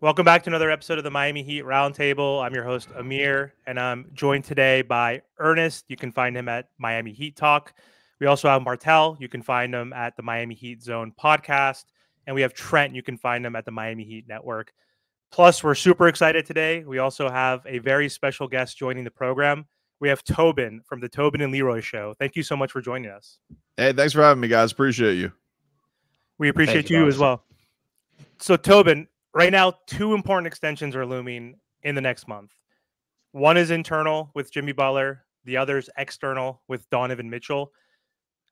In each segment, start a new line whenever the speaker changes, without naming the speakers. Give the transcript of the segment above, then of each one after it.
Welcome back to another episode of the Miami Heat Roundtable. I'm your host, Amir, and I'm joined today by Ernest. You can find him at Miami Heat Talk. We also have Martel. You can find him at the Miami Heat Zone podcast. And we have Trent. You can find him at the Miami Heat Network. Plus, we're super excited today. We also have a very special guest joining the program. We have Tobin from the Tobin and Leroy Show. Thank you so much for joining us.
Hey, thanks for having me, guys. Appreciate you.
We appreciate you as well. So, Tobin, right now, two important extensions are looming in the next month. One is internal with Jimmy Butler. The other is external with Donovan Mitchell.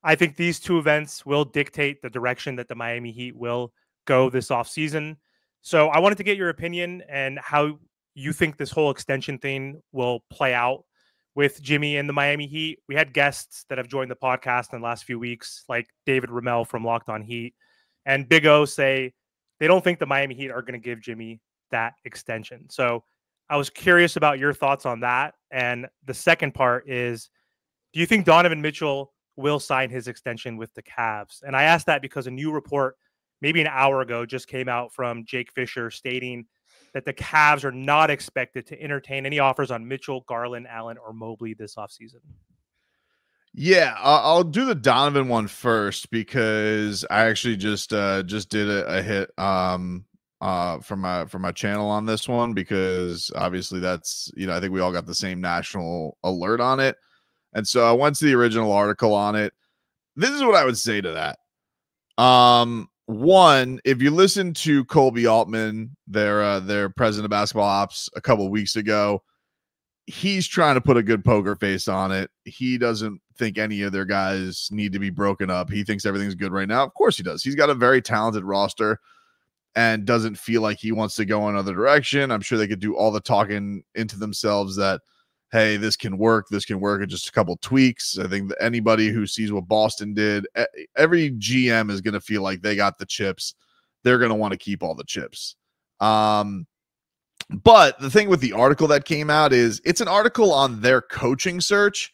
I think these two events will dictate the direction that the Miami Heat will go this offseason. So I wanted to get your opinion and how you think this whole extension thing will play out with Jimmy and the Miami Heat. We had guests that have joined the podcast in the last few weeks, like David Ramel from Locked On Heat, and Big O say they don't think the Miami Heat are going to give Jimmy that extension. So I was curious about your thoughts on that. And the second part is, do you think Donovan Mitchell will sign his extension with the Cavs? And I asked that because a new report maybe an hour ago just came out from Jake Fisher stating that the Cavs are not expected to entertain any offers on Mitchell, Garland, Allen, or Mobley this offseason.
Yeah, I'll do the Donovan one first because I actually just did a hit from my channel on this one, because obviously that's, I think we all got the same national alert on it. And so I went to the original article on it. This is what I would say to that. One, if you listen to Colby Altman, their president of basketball ops, a couple of weeks ago, he's trying to put a good poker face on it. He doesn't think any of their guys need to be broken up. He thinks everything's good right now. Of course he does. He's got a very talented roster and doesn't feel like he wants to go another direction. I'm sure they could do all the talking into themselves that, hey, this can work with just a couple tweaks. I think that anybody who sees what Boston did, every GM is going to feel like they got the chips. They're going to want to keep all the chips. But the thing with the article that came out is it's an article on their coaching search.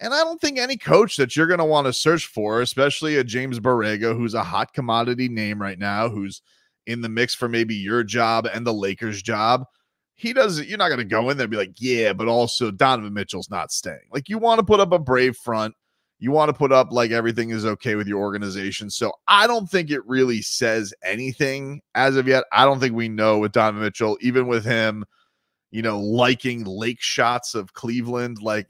And I don't think any coach that you're going to want to search for, especially a James Borrego, who's a hot commodity name right now, who's in the mix for maybe your job and the Lakers job. You're not going to go in there and be like, yeah, but also Donovan Mitchell's not staying. Like, you want to put up a brave front. You want to put up like everything is okay with your organization. So I don't think it really says anything as of yet. I don't think we know with Donovan Mitchell, even with him, liking lake shots of Cleveland. Like,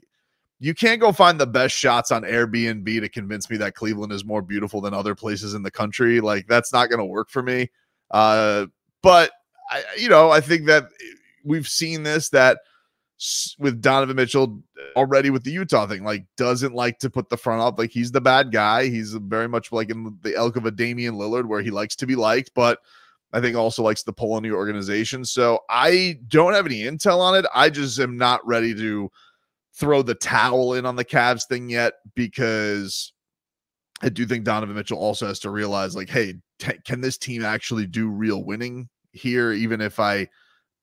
you can't go find the best shots on Airbnb to convince me that Cleveland is more beautiful than other places in the country. Like, that's not going to work for me. But I think that we've seen this, that with Donovan Mitchell already with the Utah thing, like, doesn't like to put the front up. Like, he's the bad guy. He's very much like in the ilk of a Damian Lillard, where he likes to be liked, but I think also likes to pull on the organization. So I don't have any intel on it. I just am not ready to throw the towel in on the Cavs thing yet, because I do think Donovan Mitchell also has to realize, like, hey, can this team actually do real winning here, even if I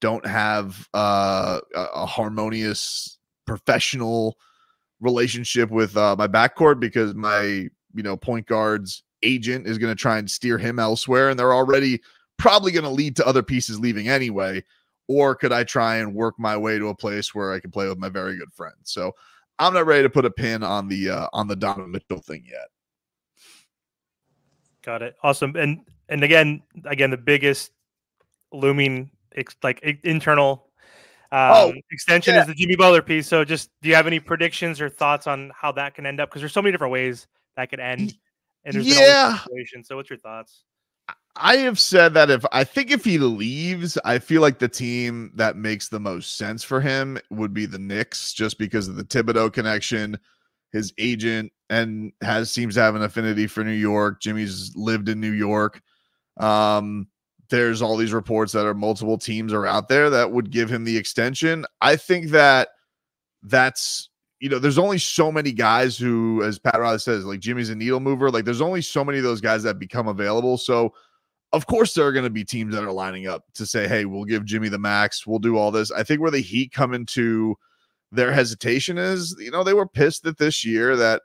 don't have a harmonious professional relationship with my backcourt, because my point guard's agent is going to try and steer him elsewhere, and they're already probably going to lead to other pieces leaving anyway. Or could I try and work my way to a place where I can play with my very good friend? So I'm not ready to put a pin on the Donovan Mitchell thing yet.
Got it. Awesome. And again, the biggest looming internal extension is the Jimmy Butler piece. So just, do you have any predictions or thoughts on how that can end up? Because there's so many different ways that could end. And there's been always a situation. So what's your thoughts?
I have said that if he leaves, I feel like the team that makes the most sense for him would be the Knicks, just because of the Thibodeau connection, his agent, and seems to have an affinity for New York. Jimmy's lived in New York. There's all these reports that multiple teams are out there that would give him the extension. I think that's there's only so many guys who, as Pat Riley says, like, Jimmy's a needle mover. Like, there's only so many of those guys that become available. So of course there are going to be teams that are lining up to say, hey, we'll give Jimmy the max. We'll do all this. I think where the Heat come into their hesitation is, they were pissed that this year that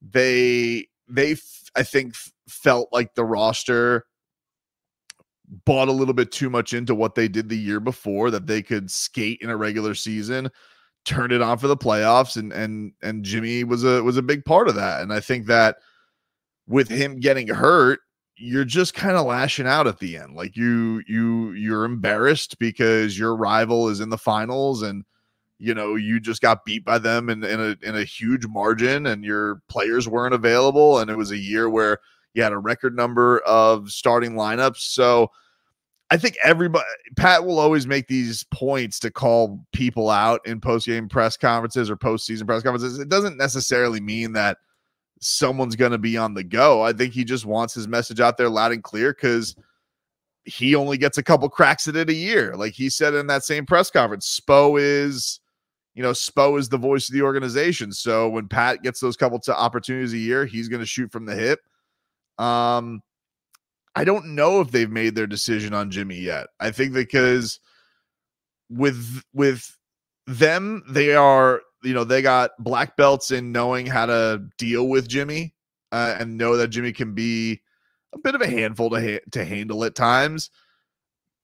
they I think felt like the roster bought a little bit too much into what they did the year before, that they could skate in a regular season, turn it on for the playoffs, and Jimmy was a big part of that. And I think that with him getting hurt, you're just kind of lashing out at the end. Like you're embarrassed because your rival is in the finals, and you just got beat by them in a huge margin, and your players weren't available, and it was a year where you had a record number of starting lineups. So I think Pat will always make these points to call people out in post-game press conferences or postseason press conferences. It doesn't necessarily mean that someone's going to be on the go. I think he just wants his message out there loud and clear, because he only gets a couple cracks at it a year. Like he said in that same press conference, Spo is the voice of the organization. So when Pat gets those couple opportunities a year, he's going to shoot from the hip. I don't know if they've made their decision on Jimmy yet. I think because with them, they are, they got black belts in knowing how to deal with Jimmy, and know that Jimmy can be a bit of a handful to handle at times.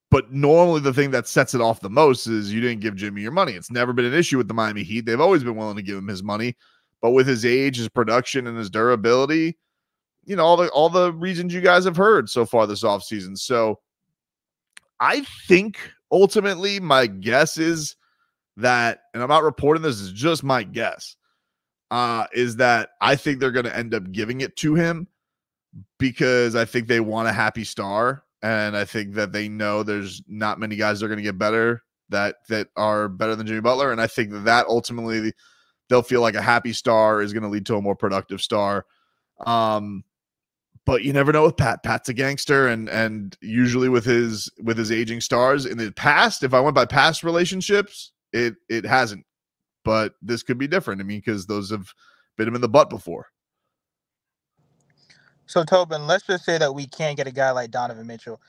But normally the thing that sets it off the most is you didn't give Jimmy your money. It's never been an issue with the Miami Heat. They've always been willing to give him his money. But with his age, his production, and his durability, all the reasons you guys have heard so far this offseason. So I think ultimately my guess is that, and I'm not reporting this, is just my guess, is that I think they're going to end up giving it to him, because I think they want a happy star. And I think that they know there's not many guys that are going to get better that are better than Jimmy Butler. And I think that ultimately they'll feel like a happy star is going to lead to a more productive star. But you never know with Pat. Pat's a gangster, and usually with his aging stars in the past, if I went by past relationships, it hasn't. But this could be different. I mean, because those have bit him in the butt before.
So, Tobin, let's just say that we can't get a guy like Donovan Mitchell.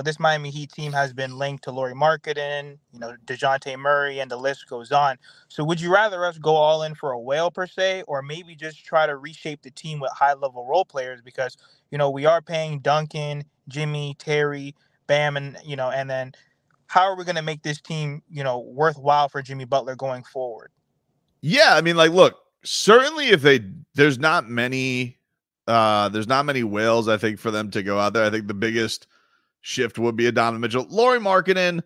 This Miami Heat team has been linked to Lauri Markkanen, DeJounte Murray, and the list goes on. So would you rather us go all in for a whale per se, or maybe just try to reshape the team with high-level role players? Because, we are paying Duncan, Jimmy, Terry, Bam, and then how are we going to make this team, worthwhile for Jimmy Butler going forward?
Yeah, I mean, look, certainly if there's not many whales, I think, for them to go out there. I think the biggest shift would be a Donovan Mitchell. Lauri Markkanen,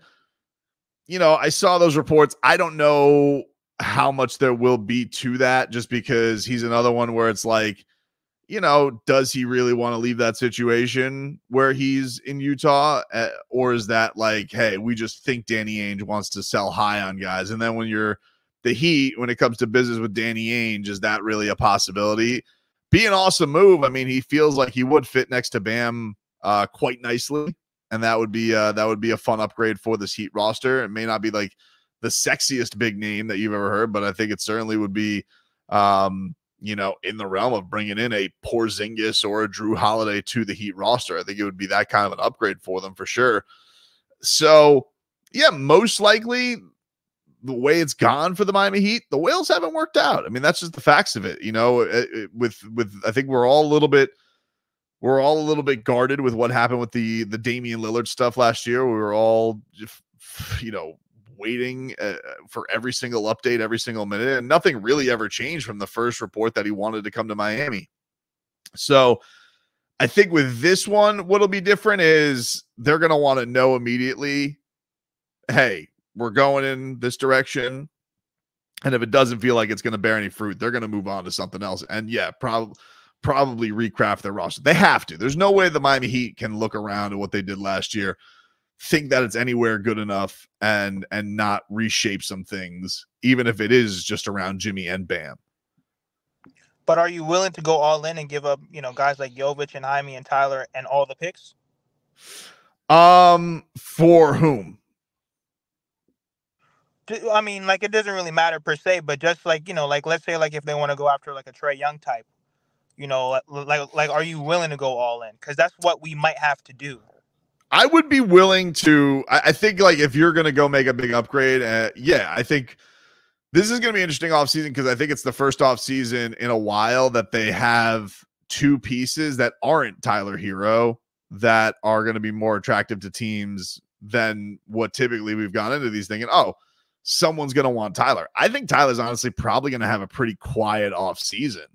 I saw those reports. I don't know how much there will be to that, just because he's another one where it's like, does he really want to leave that situation where he's in Utah? Or is that like, hey, we just think Danny Ainge wants to sell high on guys? And then when you're the Heat, when it comes to business with Danny Ainge, is that really a possibility? Be an awesome move. I mean, he feels like he would fit next to Bam quite nicely, and that would be a fun upgrade for this Heat roster. It may not be like the sexiest big name that you've ever heard, but I think it certainly would be, in the realm of bringing in a Porzingis or a Drew Holiday to the Heat roster. I think it would be that kind of an upgrade for them for sure. So, yeah, most likely the way it's gone for the Miami Heat, the whales haven't worked out. I mean, that's just the facts of it. I think we're all a little bit guarded with what happened with the Damian Lillard stuff last year. We were all, waiting for every single update, every single minute, and nothing really ever changed from the first report that he wanted to come to Miami. So I think with this one, what'll be different is they're going to want to know immediately, hey, we're going in this direction. And if it doesn't feel like it's going to bear any fruit, they're going to move on to something else. And yeah, probably recraft their roster. They have to. There's no way the Miami Heat can look around at what they did last year, think that it's anywhere good enough, and not reshape some things, even if it is just around Jimmy and Bam.
But are you willing to go all in and give up, guys like Jovic and Jaime and Tyler and all the picks?
For whom?
I mean, it doesn't really matter per se, but just let's say if they want to go after a Trae Young type, are you willing to go all in? Because that's what we might have to do.
I would be willing to. I think if you're going to go make a big upgrade, I think this is going to be an interesting offseason, because I think it's the first offseason in a while that they have two pieces that aren't Tyler Hero that are going to be more attractive to teams than what typically we've gone into these thinking, oh, someone's going to want Tyler. I think Tyler's honestly probably going to have a pretty quiet off season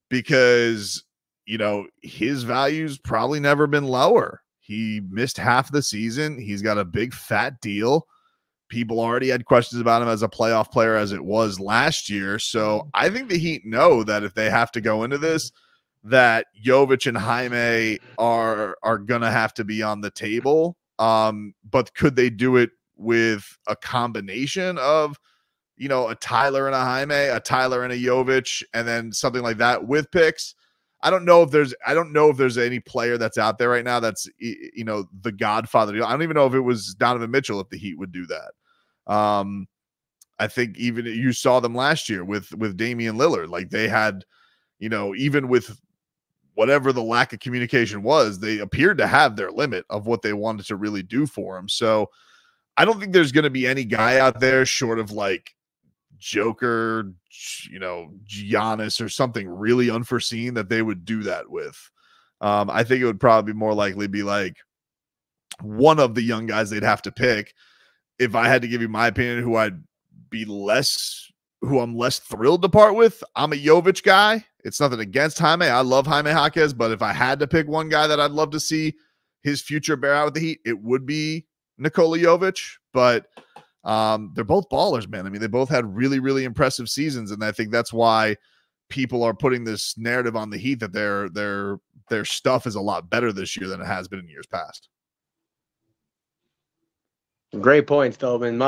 because, you know, his value's probably never been lower. He missed half the season. He's got a big fat deal. People already had questions about him as a playoff player as it was last year. So I think the Heat know that if they have to go into this, that Jovic and Jaime are going to have to be on the table. But could they do it with a combination of, you know, a Tyler and a Jaime, a Tyler and a Jovic, and then something like that with picks? I don't know if there's any player that's out there right now that's, you know, the Godfather. I don't even know if it was Donovan Mitchell if the Heat would do that. I think even you saw them last year with Damian Lillard. Like they had, you know, even with whatever the lack of communication was, they appeared to have their limit of what they wanted to really do for him. So I don't think there's going to be any guy out there short of like Joker, you know, Giannis or something really unforeseen that they would do that with. I think it would probably more likely be like one of the young guys they'd have to pick. If I had to give you my opinion, who I'm less thrilled to part with, I'm a Jovic guy. It's nothing against Jaime. I love Jaime Jaquez, but if I had to pick one guy that I'd love to see his future bear out with the Heat, it would be Nikola Jovic. But they're both ballers, man. I mean, they both had really, really impressive seasons, and I think that's why people are putting this narrative on the Heat that their stuff is a lot better this year than it has been in years past.
Great points, Donovan.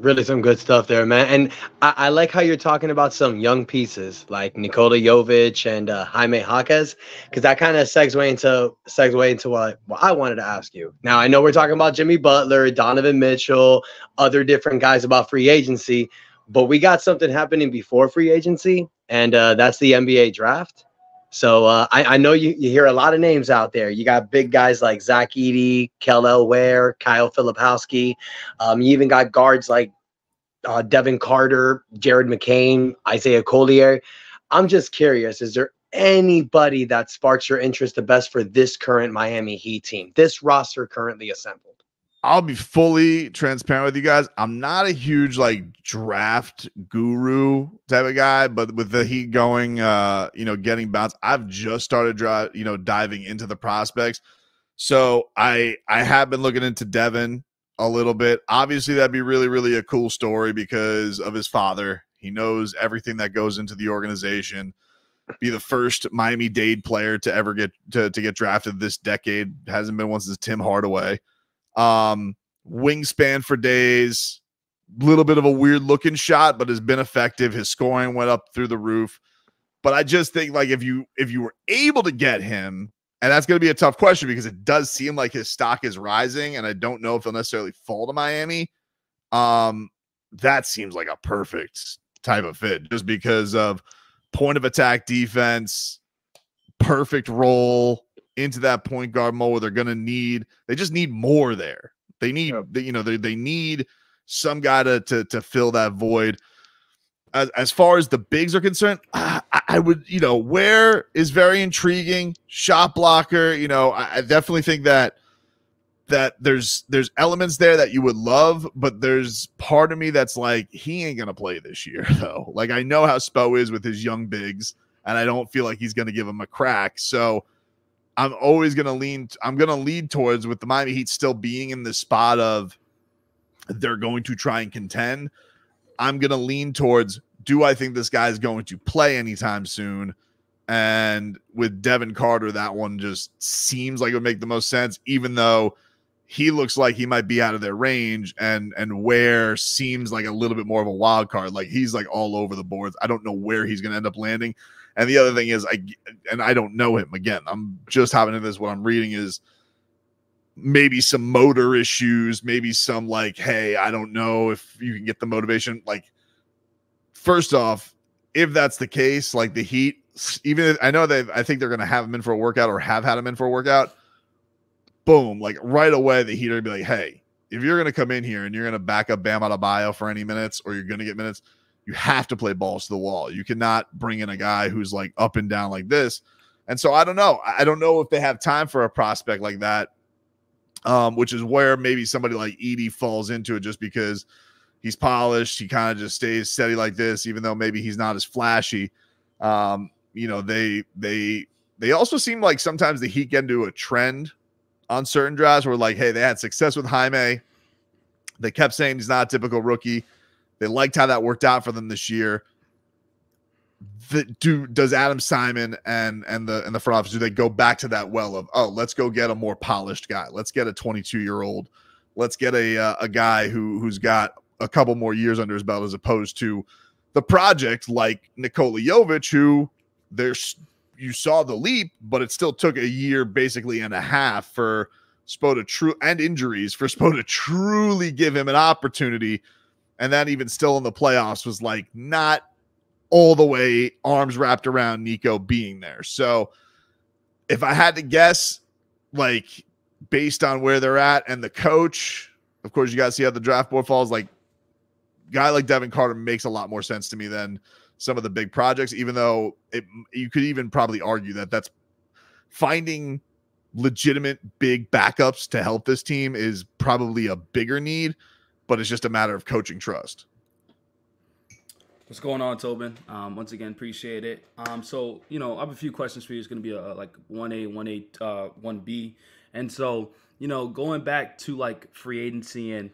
Really some good stuff there, man. And I like how you're talking about some young pieces like Nikola Jovic and Jaime Jaquez, because that kind of segue into what I wanted to ask you. Now, I know we're talking about Jimmy Butler, Donovan Mitchell, other different guys about free agency, but we got something happening before free agency, and that's the NBA draft. So I know you hear a lot of names out there. You got big guys like Zach Edey, Kel'el Ware, Kyle Filipowski. You even got guards like Devin Carter, Jared McCain, Isaiah Collier. I'm just curious, is there anybody that sparks your interest the best for this current Miami Heat team, this roster currently assembled?
I'll be fully transparent with you guys. I'm not a huge like draft guru type of guy, but with the Heat going, getting bounced, I've just started diving into the prospects. So I have been looking into Devin a little bit. Obviously, that'd be really, really a cool story because of his father. He knows everything that goes into the organization. Be the first Miami-Dade player to ever get to get drafted this decade. Hasn't been one since Tim Hardaway. Wingspan for days, little bit of a weird looking shot, but has been effective. His scoring went up through the roof. But I just think like if you were able to get him, and that's going to be a tough question because it does seem like his stock is rising, and I don't know if he'll necessarily fall to Miami. That seems like a perfect type of fit just because of point of attack defense, perfect role into that point guard mode where they just need more there. They need, they need some guy to fill that void. As far as the bigs are concerned, I would, Ware is very intriguing. Shot blocker, I definitely think that there's elements there that you would love, but there's part of me that's like, he ain't gonna play this year though. Like I know how Spo is with his young bigs, and I don't feel like he's gonna give him a crack. So I'm always going to lead towards, with the Miami Heat still being in the spot of they're going to try and contend. I'm going to lean towards, do I think this guy is going to play anytime soon? And with Devin Carter, that one just seems like it would make the most sense, even though he looks like he might be out of their range, and Ware seems like a little bit more of a wild card. Like he's like all over the boards. I don't know where he's going to end up landing. And the other thing is, I don't know him. Again, I'm just hopping into this. What I'm reading is maybe some motor issues, maybe some like, hey, I don't know if you can get the motivation. Like, first off, if that's the case, like the Heat, I think they're going to have him in for a workout or have had him in for a workout. Boom. Like right away, the Heat are going to be like, hey, if you're going to come in here and you're going to back up Bam Adebayo for any minutes, or you're going to get minutes, you have to play balls to the wall. You cannot bring in a guy who's like up and down like this. And so I don't know. I don't know if they have time for a prospect like that, which is where maybe somebody like Edey falls into it, just because he's polished. He kind of just stays steady like this, even though maybe he's not as flashy. They also seem like sometimes the Heat get into a trend on certain drafts where, like, hey, they had success with Jaime. They kept saying he's not a typical rookie. They liked how that worked out for them this year. Does Adam Simon and the front office, do they go back to that well of, oh, let's go get a more polished guy. Let's get a 22-year-old. Let's get a guy who's got a couple more years under his belt, as opposed to the project like Nikola Jovic, who you saw the leap, but it still took a year basically and a half for Spo to truly give him an opportunity. And that even still in the playoffs was like not all the way arms wrapped around Nico being there. So if I had to guess, like based on where they're at and the coach, of course, you got to see how the draft board falls. Like guy like Devin Carter makes a lot more sense to me than some of the big projects, even though you could even probably argue that that's finding legitimate big backups to help this team is probably a bigger need, but it's just a matter of coaching trust.
What's going on, Tobin? Once again, appreciate it. So, I have a few questions for you. It's going to be like 1A, 1A, 1B. And so, going back to like free agency and,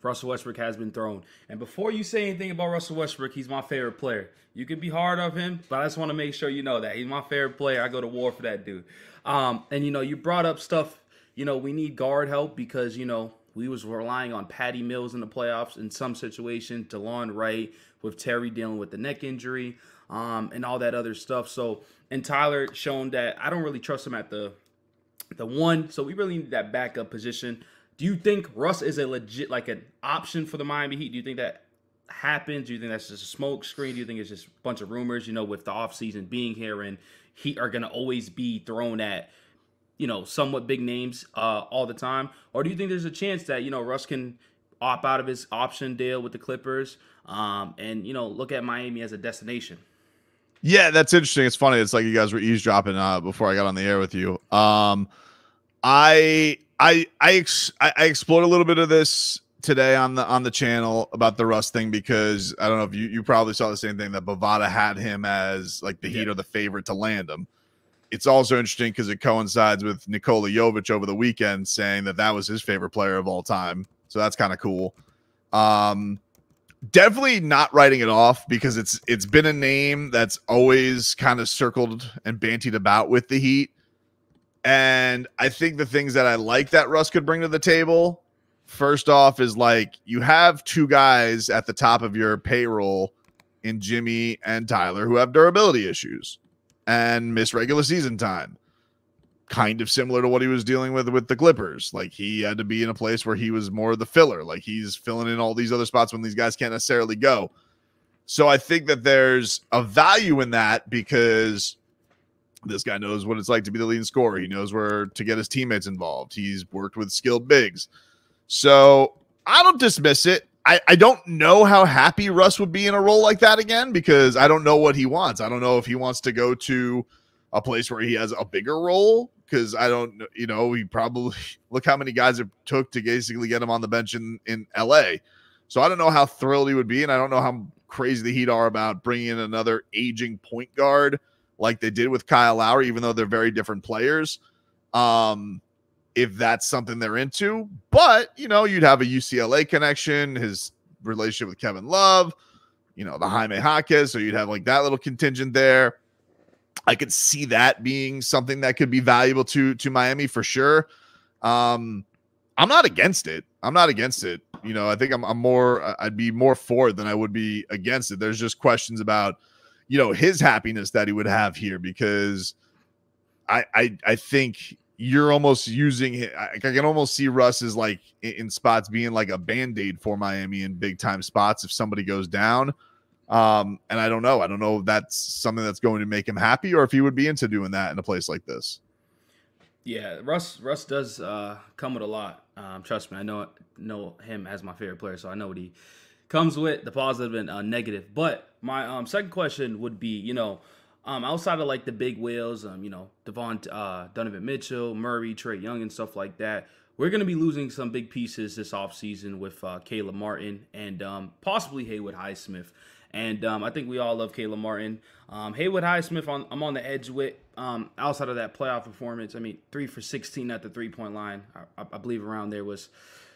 Russell Westbrook has been thrown. And before you say anything about Russell Westbrook, he's my favorite player. You can be hard of him, but I just want to make sure you know that. He's my favorite player. I go to war for that dude. And, you brought up stuff, we need guard help because, we was relying on Patty Mills in the playoffs in some situations, DeLon Wright with Terry dealing with the neck injury and all that other stuff. So, and Tyler shown that I don't really trust him at the one. So we really need that backup position. Do you think Russ is a legit, like an option for the Miami Heat? Do you think that happens? Do you think that's just a smoke screen? Do you think it's just a bunch of rumors, with the offseason being here and Heat are going to always be thrown at, somewhat big names all the time? Or do you think there's a chance that, Russ can opt out of his option deal with the Clippers and, look at Miami as a destination?
Yeah, that's interesting. It's funny. It's like you guys were eavesdropping before I got on the air with you. I explored a little bit of this today on the channel about the Russ thing, because I don't know if you probably saw the same thing, that Bovada had him as like the Heat are the favorite to land him. It's also interesting because it coincides with Nikola Jovic over the weekend saying that was his favorite player of all time. So that's kind of cool. Definitely not writing it off, because it's been a name that's always kind of circled and bantied about with the Heat. And I think the things that I like that Russ could bring to the table, first off, is like you have two guys at the top of your payroll in Jimmy and Tyler who have durability issues and miss regular season time. Kind of similar to what he was dealing with the Clippers. Like he had to be in a place where he was more the filler. Like he's filling in all these other spots when these guys can't necessarily go. So I think that there's a value in that, because this guy knows what it's like to be the leading scorer. He knows where to get his teammates involved. He's worked with skilled bigs. So I don't dismiss it. I don't know how happy Russ would be in a role like that again, because I don't know what he wants. I don't know if he wants to go to a place where he has a bigger role, because I don't, he probably, look how many guys it took to basically get him on the bench in LA. So I don't know how thrilled he would be. And I don't know how crazy the Heat are about bringing in another aging point guard like they did with Kyle Lowry, even though they're very different players. If that's something they're into, but you'd have a UCLA connection, his relationship with Kevin Love, the Jaime Jaquez. So you'd have like that little contingent there. I could see that being something that could be valuable to Miami for sure. I'm not against it. I think I'd be more for it than I would be against it. There's just questions about, his happiness that he would have here, because I think you're almost using it. I can almost see Russ as like in spots being like a Band-Aid for Miami in big time spots if somebody goes down. And I don't know if that's something that's going to make him happy, or if he would be into doing that in a place like this.
Yeah, Russ does come with a lot. Trust me, I know him as my favorite player, so I know what he comes with, the positive and negative. But my second question would be, Outside of like the big whales, Donovan Mitchell, Murray, Trae Young, and stuff like that, we're going to be losing some big pieces this offseason with Caleb Martin and possibly Haywood Highsmith. And I think we all love Caleb Martin. Haywood Highsmith, I'm on the edge with. Outside of that playoff performance, 3 for 16 at the three-point line, I believe around there was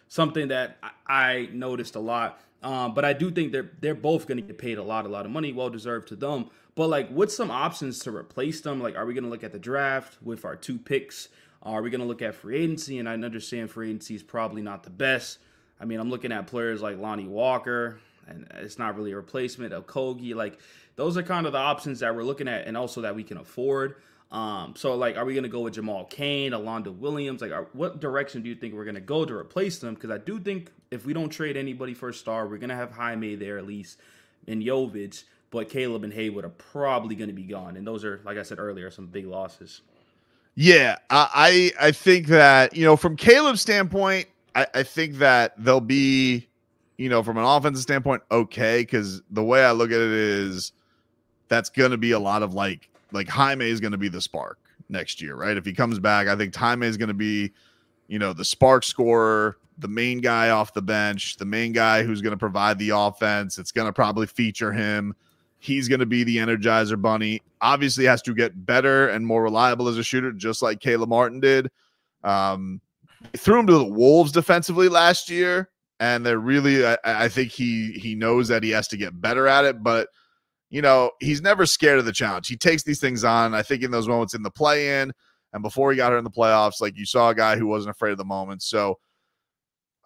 something that I noticed a lot. But I do think they're both going to get paid a lot of money, well deserved to them. But like, what's some options to replace them? Like, are we going to look at the draft with our 2 picks? Are we going to look at free agency? And I understand free agency is probably not the best. I'm looking at players like Lonnie Walker, and it's not really a replacement of Kogi. Like, those are kind of the options that we're looking at, and also that we can afford. So like, are we going to go with Jamal Cain, Alonzo Williams? Like, what direction do you think we're going to go to replace them? Because I do think if we don't trade anybody for a star, we're going to have Jaime there at least, and Jovic, but Caleb and Haywood are probably going to be gone. And those are, like I said earlier, some big losses.
Yeah, I think that, from Caleb's standpoint, I think that they'll be, from an offensive standpoint, okay, because the way I look at it is that's going to be a lot of like Jaime is going to be the spark next year, right? If he comes back, I think Jaime is going to be, the spark scorer, the main guy off the bench, the main guy who's going to provide the offense. It's going to probably feature him. He's going to be the Energizer Bunny. Obviously has to get better and more reliable as a shooter, just like Caleb Martin did. They threw him to the Wolves defensively last year, and they're really, I think he knows that he has to get better at it, but he's never scared of the challenge. He takes these things on. I think in those moments in the play-in and before he got her in the playoffs, like, you saw a guy who wasn't afraid of the moment. So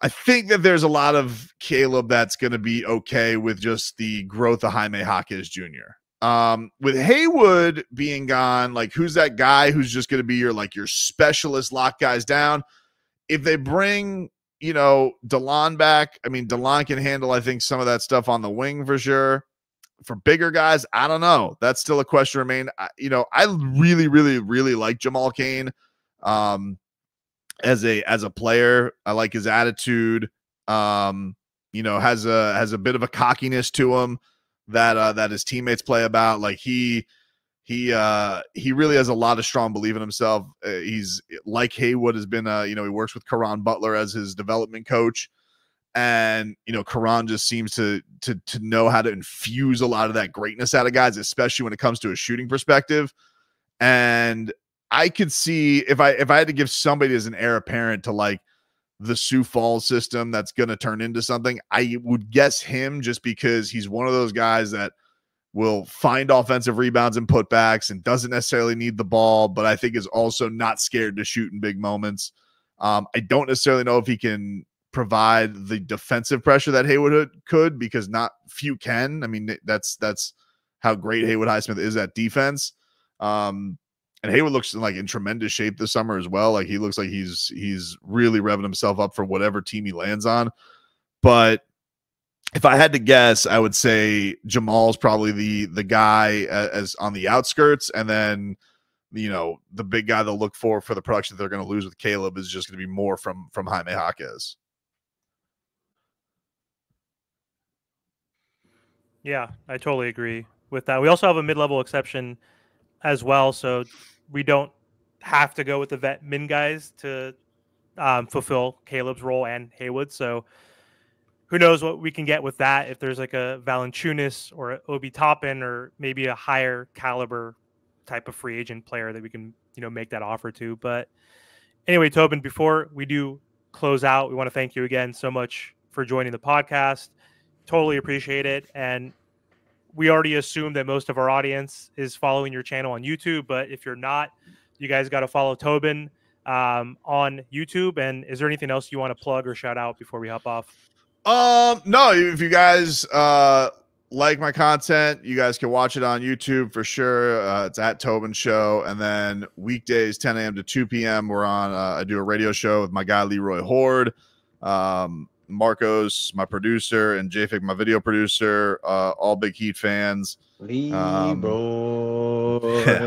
I think that there's a lot of Caleb that's going to be okay with just the growth of Jaime Jaquez Jr. With Haywood being gone, like, who's that guy who's just going to be your specialist lock guys down? If they bring, DeLon back, DeLon can handle, I think, some of that stuff on the wing for sure. For bigger guys, I don't know. That's still a question remain. I really, really, really like Jamal Cain as a player. I like his attitude. Has a bit of a cockiness to him that his teammates play about. Like, he really has a lot of strong belief in himself. He's like Haywood has been, he works with Caron Butler as his development coach. And, Caron just seems to know how to infuse a lot of that greatness out of guys, especially when it comes to a shooting perspective. And I could see if I had to give somebody as an heir apparent to like the Sioux Falls system that's going to turn into something, I would guess him, just because he's one of those guys that will find offensive rebounds and putbacks and doesn't necessarily need the ball, but I think is also not scared to shoot in big moments. I don't necessarily know if he can provide the defensive pressure that Haywood could, because not few can. That's how great Haywood Highsmith is at defense. And Haywood looks like in tremendous shape this summer as well. Like, he looks like he's really revving himself up for whatever team he lands on. But if I had to guess, I would say Jamal's probably the guy as on the outskirts, and then the big guy they'll look for the production that they're going to lose with Caleb is just going to be more from Jaime Jaquez.
Yeah, I totally agree with that. We also have a mid-level exception as well, so we don't have to go with the vet min guys to fulfill Caleb's role and Haywood. So who knows what we can get with that, if there's like a Valanciunas or Obi Toppin or maybe a higher caliber type of free agent player that we can, make that offer to. But anyway, Tobin, before we do close out, we want to thank you again so much for joining the podcast. Totally appreciate it. And we already assume that most of our audience is following your channel on YouTube, but if you're not, you guys got to follow Tobin on YouTube. And is there anything else you want to plug or shout out before we hop off?
No, if you guys like my content, you guys can watch it on YouTube for sure. It's at Tobin Show. And then weekdays, 10 a.m. to 2 p.m. we're on, I do a radio show with my guy, Leroy Horde. Marcos, my producer, and JFIC, my video producer, all big Heat fans.
Leroy.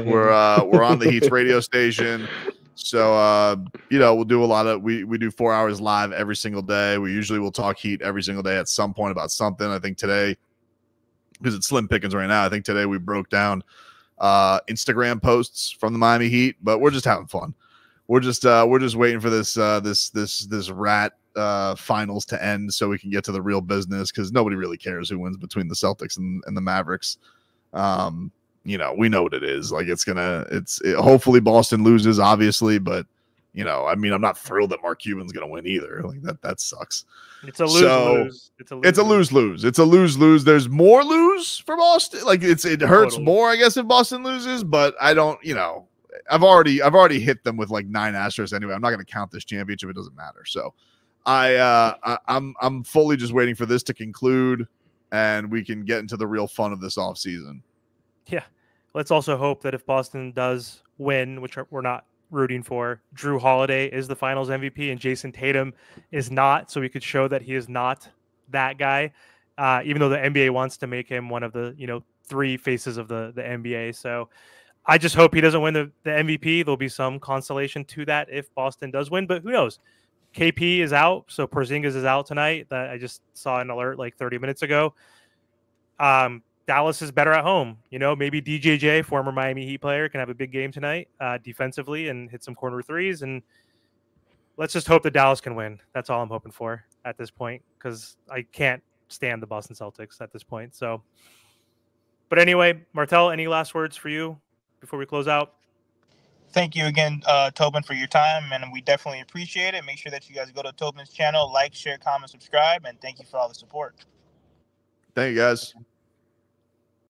We're on the Heat's radio station. So, we'll do a lot of, we do 4 hours live every single day. We usually will talk Heat every single day at some point about something. I think today, because it's slim pickings right now, I think today we broke down Instagram posts from the Miami Heat, but we're just having fun. We're just waiting for this rat finals to end so we can get to the real business, because nobody really cares who wins between the Celtics and the Mavericks. We know what it is. Like, hopefully Boston loses, obviously, but I'm not thrilled that Mark Cuban's going to win either. Like, that sucks.
It's a lose-lose.
It's a lose-lose. It's a lose-lose. There's more lose for Boston. Like, it hurts more, I guess, if Boston loses, but I don't, I've already hit them with like 9 asterisks anyway. I'm not going to count this championship. It doesn't matter. So I'm fully just waiting for this to conclude and we can get into the real fun of this off season.
Yeah. Let's also hope that if Boston does win, which we're not rooting for, Drew Holiday is the finals MVP and Jason Tatum is not, so we could show that he is not that guy, even though the NBA wants to make him one of the 3 faces of the NBA. So I just hope he doesn't win the MVP. There'll be some consolation to that if Boston does win, but who knows? KP is out, so Porzingis is out tonight. That I just saw an alert like 30 minutes ago. Dallas is better at home. Maybe DJJ, former Miami Heat player, can have a big game tonight defensively and hit some corner threes. And let's just hope that Dallas can win. That's all I'm hoping for at this point, because I can't stand the Boston Celtics at this point. So, but anyway, Martel, any last words for you before we close out?
Thank you again, Tobin, for your time, and we definitely appreciate it. Make sure that you guys go to Tobin's channel, like, share, comment, subscribe, and thank you for all the support.
Thank you, guys.